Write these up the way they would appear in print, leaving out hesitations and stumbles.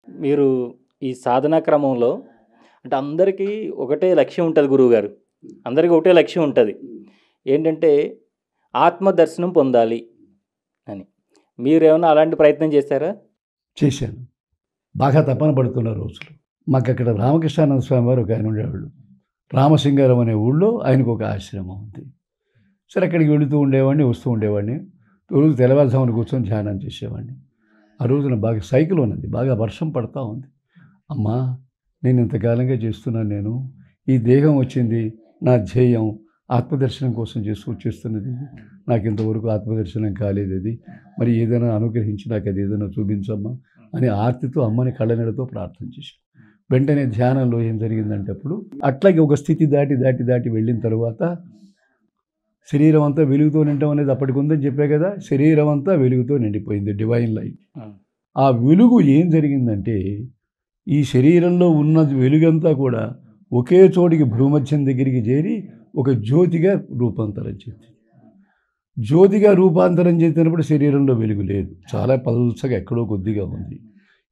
మీరు ఈ సాధనా క్రమంలో అంటే అందరికీ ఒకటే లక్ష్యం ఉంటది గురువుగారు. అందరికి ఒకటే లక్ష్యం ఉంటది. ఏంటంటే ఆత్మ దర్శనం పొందాలి అని. మీరేమన్నా అలాంటి ప్రయత్నం చేశారా? చేశాను. బాగా తపన పడుతున్న రోజులు. మాకక్కడ రామకృష్ణానంద స్వామి వారు ఒక ఆయన ఉండేవాళ్ళు. రామసింగారం అనే ఊళ్ళో ఆయనకు ఒక ఆశ్రమం ఉంది. సరే అక్కడికి వెళుతూ ఉండేవాడిని, వస్తూ ఉండేవాడిని. రోజు తెల్లవారుజామున కూర్చొని ధ్యానం చేసేవాడిని. ఆ రోజున బాగా సైకిల్ ఉన్నది. బాగా వర్షం పడతా ఉంది. అమ్మా, నేను ఇంతకాలంగా చేస్తున్నాను. ఈ దేహం వచ్చింది, నా ధ్యేయం ఆత్మదర్శనం కోసం చేస్తున్నది ఇది. నాకు ఇంతవరకు ఆత్మదర్శనం కాలేదు అది. మరి ఏదైనా అనుగ్రహించి నాకు అది ఏదైనా చూపించమ్మా అని ఆర్తితో అమ్మని కళ్ళనీళ్ళతో ప్రార్థన చేశాను. వెంటనే ధ్యానంలో ఏం జరిగిందంటే అప్పుడు అట్లాగే ఒక స్థితి దాటి వెళ్ళిన తర్వాత శరీరం అంతా వెలుగుతో నిండడం అనేది అప్పటికి ఉందని చెప్పే కదా. శరీరం అంతా వెలుగుతో నిండిపోయింది, డివైన్ లైట్. ఆ వెలుగు ఏం జరిగిందంటే ఈ శరీరంలో ఉన్న వెలుగంతా కూడా ఒకే చోటికి భ్రూమధ్యం దగ్గరికి చేరి ఒక జ్యోతిగా రూపాంతరం చెందింది. జ్యోతిగా రూపాంతరం చెందినప్పుడు శరీరంలో వెలుగు లేదు, చాలా పల్చగా ఎక్కడో కొద్దిగా ఉంది.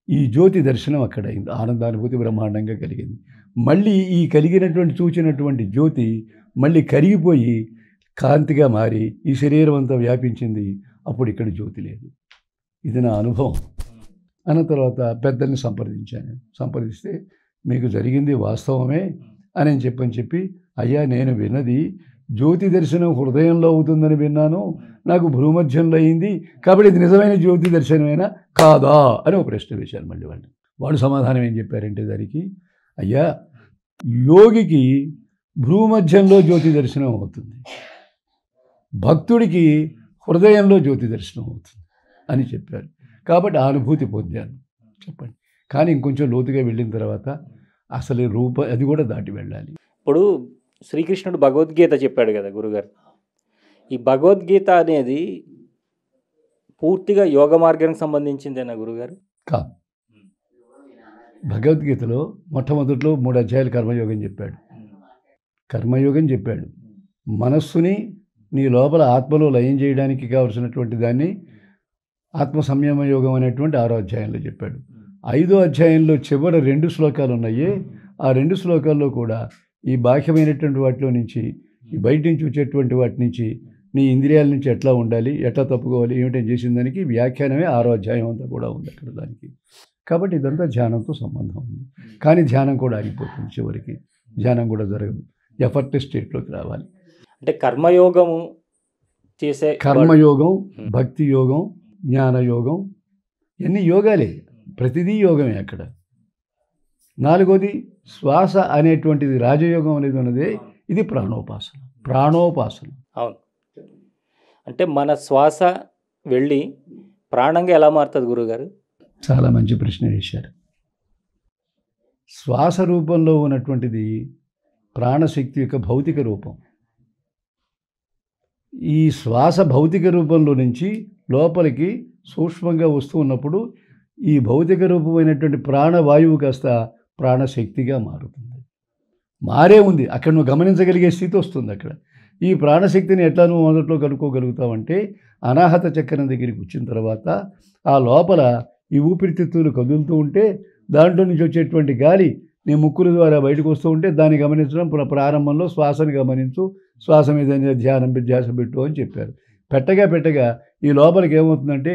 ఈ జ్యోతి దర్శనం అక్కడ అయింది. ఆనందానుభూతి బ్రహ్మాండంగా కలిగింది. మళ్ళీ ఈ కలిగినటువంటి చూచినటువంటి జ్యోతి మళ్ళీ కరిగిపోయి కాంతిగా మారి ఈ శరీరం అంతా వ్యాపించింది. అప్పుడు ఇక్కడ జ్యోతి లేదు. ఇది నా అనుభవం. అన్న తర్వాత పెద్దల్ని సంప్రదిస్తే మీకు జరిగింది వాస్తవమే అని చెప్పి అయ్యా, నేను విన్నది జ్యోతి దర్శనం హృదయంలో అవుతుందని విన్నాను, నాకు భూమధ్యంలో అయింది, కాబట్టి ఇది నిజమైన జ్యోతి దర్శనమేనా కాదా అని ఒక ప్రశ్న వేశారు. మళ్ళీ వాళ్ళు సమాధానం ఏం చెప్పారంటే దానికి, అయ్యా, యోగికి భూమధ్యంలో జ్యోతి దర్శనం అవుతుంది, భక్తుడికి హృదయంలో జ్యోతి దర్శనం అవుతుంది అని చెప్పారు. కాబట్టి ఆ అనుభూతి పొందాను. చెప్పండి. కానీ ఇంకొంచెం లోతుగా వెళ్ళిన తర్వాత అసలు అది కూడా దాటి వెళ్ళాలి. ఇప్పుడు శ్రీకృష్ణుడు భగవద్గీత చెప్పాడు కదా గురుగారు. ఈ భగవద్గీత అనేది పూర్తిగా యోగ మార్గానికి సంబంధించిందేనా గురుగారు? కాదు. భగవద్గీతలో మొట్టమొదట్లో 3 అధ్యాయాలు కర్మయోగం చెప్పాడు. మనస్సుని నీ లోపల ఆత్మలో లయం చేయడానికి కావలసినటువంటి దాన్ని ఆత్మ సంయమ యోగం అనేటువంటి 6వ అధ్యాయంలో చెప్పాడు. 5వ అధ్యాయంలో చివరి 2 శ్లోకాలు ఉన్నాయి. ఆ 2 శ్లోకాల్లో కూడా ఈ బాహ్యమైనటువంటి వాటిలో నుంచి, ఈ బయట నుంచి వచ్చేటువంటి వాటి నుంచి, నీ ఇంద్రియాల నుంచి ఎట్లా ఉండాలి, ఎట్లా తప్పుకోవాలి, ఏమిటని చేసిన దానికి వ్యాఖ్యానమే 6వ అధ్యాయం అంతా కూడా ఉంది అక్కడ దానికి. కాబట్టి ఇదంతా ధ్యానంతో సంబంధం ఉంది. కానీ ధ్యానం కూడా ఆగిపోతుంది, చివరికి ధ్యానం కూడా జరగదు. ఎఫర్ట్ స్టేట్లోకి రావాలి. అంటే కర్మయోగము చేసే కర్మయోగం, భక్తి యోగం, జ్ఞానయోగం, ఇవన్నీ యోగాలే. ప్రతిదీ యోగమే అక్కడ. 4వది శ్వాస అనేటువంటిది, రాజయోగం అనేది ఉన్నదే, ఇది ప్రాణోపాసన. అవును. అంటే మన శ్వాస వెళ్ళి ప్రాణంగా ఎలా మారుతుంది గురుగారు? చాలా మంచి ప్రశ్న వేశారు. శ్వాస రూపంలో ఉన్నటువంటిది ప్రాణశక్తి యొక్క భౌతిక రూపం. ఈ శ్వాస భౌతిక రూపంలో నుంచి లోపలికి సూక్ష్మంగా వస్తూ ఉన్నప్పుడు ఈ భౌతిక రూపమైనటువంటి ప్రాణవాయువు కాస్త ప్రాణశక్తిగా మారుతుంది. మారే ఉంది అక్కడ, నువ్వు గమనించగలిగే స్థితి వస్తుంది అక్కడ. ఈ ప్రాణశక్తిని ఎట్లా నువ్వు మొదట్లో కనుక్కోగలుగుతావంటే, అనాహత చక్రం దగ్గరికి వచ్చిన తర్వాత ఆ లోపల ఈ ఊపిరితిత్తులు కదులుతూ ఉంటే దాంట్లో నుంచి వచ్చేటువంటి గాలి నీ ముక్కుల ద్వారా బయటకు వస్తూ ఉంటే దాన్ని గమనించడం. ప్రారంభంలో శ్వాసని గమనించు, శ్వాస మీద ధ్యాస పెట్టు అని చెప్పారు. పెట్టగా ఈ లోపలికి ఏమవుతుందంటే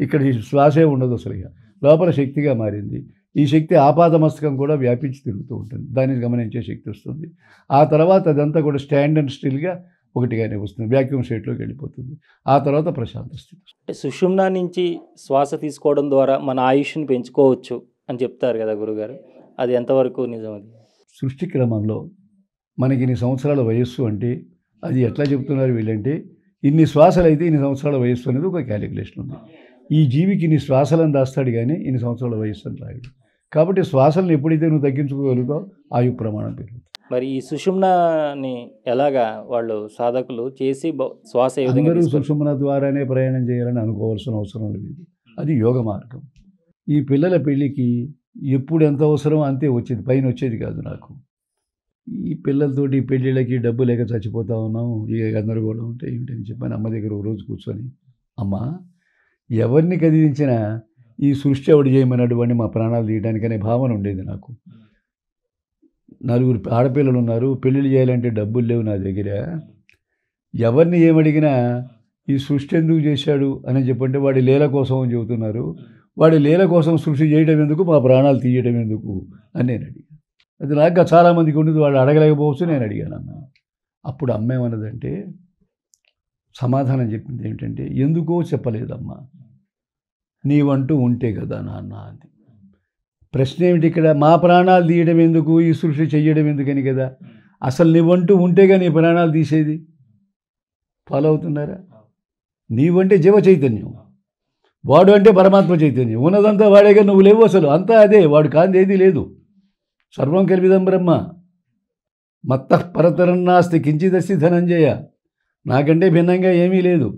ఇక్కడ ఈ శ్వాసే ఉండదు అసలుగా, లోపల శక్తిగా మారింది. ఈ శక్తి ఆపాదమస్తకం కూడా వ్యాపించి తిరుగుతూ ఉంటుంది, దాన్ని గమనించే శక్తి వస్తుంది. ఆ తర్వాత అదంతా కూడా స్టాండ్ అండ్ స్టిల్గా ఒకటిగానే వస్తుంది, వ్యాక్యూమ్ స్టేట్లోకి వెళ్ళిపోతుంది. ఆ తర్వాత ప్రశాంత స్థితి. సుషుమ్నా నుంచి శ్వాస తీసుకోవడం ద్వారా మన ఆయుష్ని పెంచుకోవచ్చు అని చెప్తారు కదా గురుగారు, అది ఎంతవరకు నిజం? అది సృష్టి క్రమంలో మనకి ఇన్ని సంవత్సరాల వయస్సు అంటే అది ఎట్లా చెప్తున్నారు వీళ్ళంటే, ఇన్ని శ్వాసలు అయితే ఇన్ని సంవత్సరాల వయస్సు అనేది ఒక క్యాలిక్యులేషన్ ఉంది. ఈ జీవికి ఇన్ని శ్వాసలను దాస్తాడు కానీ ఇన్ని సంవత్సరాల వయస్సు అని రాయడు. కాబట్టి శ్వాసలను ఎప్పుడైతే నువ్వు తగ్గించుకోగలుగుతావు ఆయు ప్రమాణం పెరుగుతుంది. మరి ఈ సుషుమ్నాని ఎలాగా వాళ్ళు సాధకులు చేసి శ్వాస అందరూ సుషుమ్న ద్వారానే ప్రయాణం చేయాలని అనుకోవాల్సిన అవసరం లేదు. అది యోగ మార్గం. ఈ పిల్లల పెళ్ళికి ఎప్పుడు ఎంత అవసరం అంతే వచ్చేది, పైన వచ్చేది కాదు నాకు. ఈ పిల్లలతోటి పెళ్ళిళ్ళకి డబ్బు లేక చచ్చిపోతా ఉన్నాం, ఇక అందరూ కూడా ఉంటాయి ఏమిటని చెప్పాను అమ్మ దగ్గర ఒక రోజు కూర్చొని, అమ్మ, ఎవరిని కదిలించినా ఈ సృష్టి ఎవడు చేయమన్నాడు అని మా ప్రాణాలు తీయడానికి అనే భావన ఉండేది నాకు. 4 ఆడపిల్లలు ఉన్నారు, పెళ్ళిళ్ళు చేయాలంటే డబ్బులు లేవు నా దగ్గర. ఎవరిని ఏమడిగినా ఈ సృష్టి ఎందుకు చేశాడు అని చెప్పంటే వాడి లీల కోసం అని చెబుతున్నారు. వాడి లీల కోసం సృష్టి చేయడం ఎందుకు, మా ప్రాణాలు తీయడం ఎందుకు అని నేను అడిగాను. అది నాకు చాలామందికి ఉండేది, వాళ్ళు అడగలేకపోవచ్చు, నేను అడిగాను అమ్మ. అప్పుడు అమ్మ ఏమన్నదంటే, సమాధానం చెప్పింది ఏంటంటే, ఎందుకో చెప్పలేదమ్మా, నీవంటూ ఉంటే కదా నాన్న అంది. ప్రశ్న ఏమిటి ఇక్కడ, మా ప్రాణాలు తీయడం ఎందుకు, ఈ సృష్టి చెయ్యడం ఎందుకని కదా. అసలు నీవంటూ ఉంటేగా నీ ప్రాణాలు తీసేది. ఫాలో అవుతున్నారా? నీవంటే జీవ చైతన్యం, వాడు అంటే పరమాత్మ చైతన్యం. ఉన్నదంతా వాడేగా, నువ్వు లేవు అసలు, అంతా అదే, వాడు కాంతి ఏదీ లేదు. సర్వం కల్విదం బ్రహ్మ, మత్తః పరతరం నాస్తి కించిదస్తి ధనంజయ, నాకంటే భిన్నంగా ఏమీ లేదు.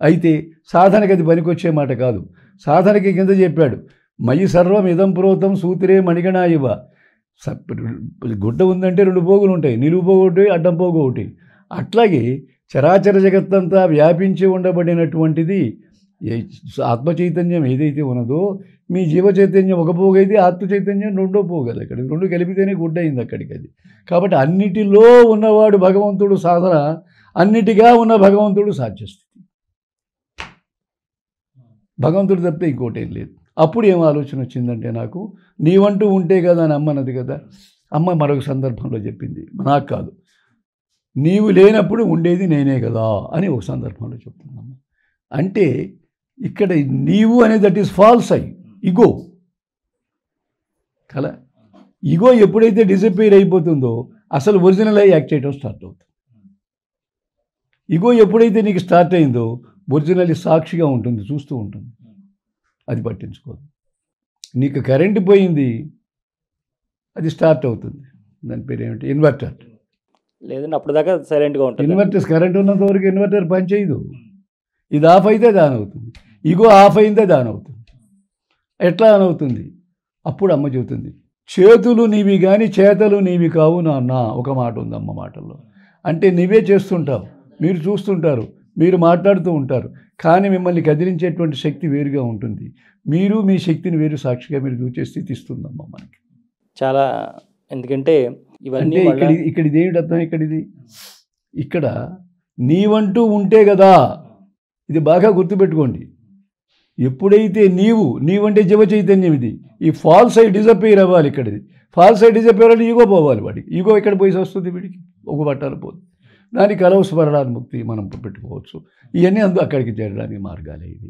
అయితే సాధనకి అది పనికొచ్చే మాట కాదు. సాధనకి కింద చెప్పాడు, మయి సర్వం ఇదం ప్రోతం సూత్రే మణిగణా ఇవ. గుడ్డ ఉందంటే 2 పోగులు ఉంటాయి, నిలువు పోగు ఒకటి, అడ్డం పోగు ఒకటి. అట్లాగే చరాచర జగత్తంతా వ్యాపించి ఉండబడినటువంటిది ఆత్మ చైతన్యం ఏదైతే ఉన్నదో, మీ జీవ చైతన్యం ఒక పోగు అయితే, ఆత్మ చైతన్యం 2వ పోగు కదా. అక్కడికి 2 కలిపితేనే గుడ్డ అయింది అక్కడికి అది. కాబట్టి అన్నిటిలో ఉన్నవాడు భగవంతుడు సాధన, అన్నిటిగా ఉన్న భగవంతుడు సాధ్యస్థితి. భగవంతుడు తప్పితే ఇంకోటి ఏం లేదు. అప్పుడు ఏం ఆలోచన వచ్చిందంటే నాకు, నీవంటూ ఉంటే కదా అని అమ్మన్నది కదా. అమ్మ మరొక సందర్భంలో చెప్పింది, నాకు కాదు, నీవు లేనప్పుడు ఉండేది నేనే కదా అని ఒక సందర్భంలో చెప్తున్నాము. అంటే ఇక్కడ నీవు అనేది దట్ ఈస్ ఫాల్స్ ఇగో కదా. ఇగో ఎప్పుడైతే డిసప్పేర్ అయిపోతుందో అసలు ఒరిజినల్ అయి యాక్ట్ చేయడం స్టార్ట్ అవుతుంది. ఇగో ఎప్పుడైతే నీకు స్టార్ట్ అయిందో ఒరిజినల్ సాక్షిగా ఉంటుంది, చూస్తూ ఉంటుంది, అది పట్టించుకోదు. నీకు కరెంటు పోయింది, అది స్టార్ట్ అవుతుంది, దాని పేరు ఏమిటి, ఇన్వర్టర్. లేదంటే అప్పుడు దాకా సైలెంట్గా ఉంటుంది. ఇన్వర్టర్స్ కరెంట్ ఉన్నంత వరకు ఇన్వర్టర్ పనిచేయదు. ఇది ఆఫ్ అయితే దాని అవుతుంది, ఇగో ఆఫ్ అయిందే దాని అవుతుంది. ఎట్లా అని అవుతుంది? అప్పుడు అమ్మ చెబుతుంది, చేతులు నీవి కానీ చేతలు నీవి కావు నాన్న. ఒక మాట ఉంది అమ్మ మాటల్లో. అంటే నీవే చేస్తుంటావు, మీరు చూస్తుంటారు, మీరు మాట్లాడుతూ ఉంటారు, కానీ మిమ్మల్ని కదిలించేటువంటి శక్తి వేరుగా ఉంటుంది. మీరు మీ శక్తిని వేరు సాక్షిగా మీరు చూసే స్థితి ఇస్తుందమ్మ మనకి. చాలా, ఎందుకంటే ఇవన్నీ ఇక్కడ ఇదేమిటి అర్థం, ఇక్కడ నీవంటూ ఉంటే కదా. ఇది బాగా గుర్తుపెట్టుకోండి. ఎప్పుడైతే నీవంటే జీవ చైతన్యం, ఇది ఈ ఫాల్స్ అయి డిజపేర్ అవ్వాలి. ఇక్కడిది ఫాల్స్ అయి డిజపేర్ అంటే ఈగో పోవాలి. వాడికి ఈగో ఇక్కడ పోయి వస్తుంది, వీడికి ఒక బట్టాలు పోతుంది. దానికి కలవ స్మరణాన్ముక్తి మనం పెట్టుకోవచ్చు. ఇవన్నీ అక్కడికి చేరడానికి మార్గాలే ఇవి.